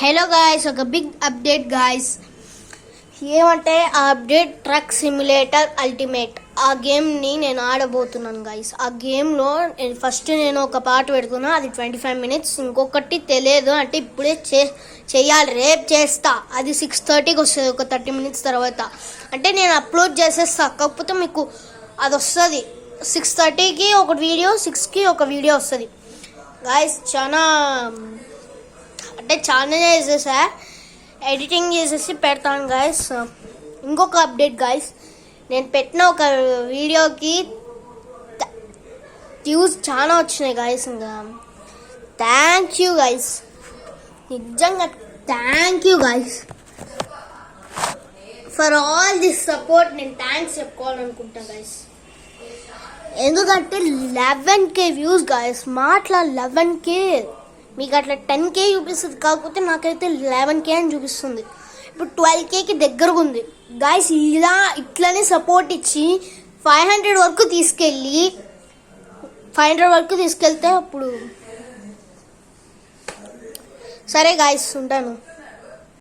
Hello guys, ఒక big update guys. ఏమంటే ఆ అప్డేట్ ట్రక్ సిమ్యులేటర్ అల్టిమేట్. ఆ గేమ్ని నేను ఆడబోతున్నాను గాయస్. ఆ గేమ్లో ఫస్ట్ నేను ఒక పాట పెడుతున్నా, అది 25 minutes. ఇంకొకటి తెలియదు, అంటే ఇప్పుడే చేయాలి, రేపు చేస్తా. అది 6:30కి వస్తుంది, ఒక 30 minutes తర్వాత. అంటే నేను అప్లోడ్ చేసేస్తా, కాకపోతే మీకు అది వస్తుంది 6:30కి ఒక వీడియో, 6కి ఒక వీడియో వస్తుంది గాయస్. చాలా చేసేసా, ఎడిటింగ్ చేసేసి పెడతాను గాయస్. ఇంకొక అప్డేట్ గాయస్, నేను పెట్టిన ఒక వీడియోకి వ్యూస్ చాలా వచ్చినాయి గాయస్. ఇంకా థ్యాంక్ యూ గాయస్, నిజంగా thank you guys for all this support. నేను థ్యాంక్స్ చెప్పుకోవాలనుకుంటా గాయస్, ఎందుకంటే 11K వ్యూస్ గాయస్. మాట్లా 11K, మీకు అట్లా 10K చూపిస్తుంది, కాకపోతే నాకైతే 11K అని చూపిస్తుంది. ఇప్పుడు 12Kకి దగ్గరగా ఉంది గాయస్. ఇట్లానే సపోర్ట్ ఇచ్చి 500 వరకు తీసుకెళ్తే అప్పుడు సరే గాయస్, ఉంటాను.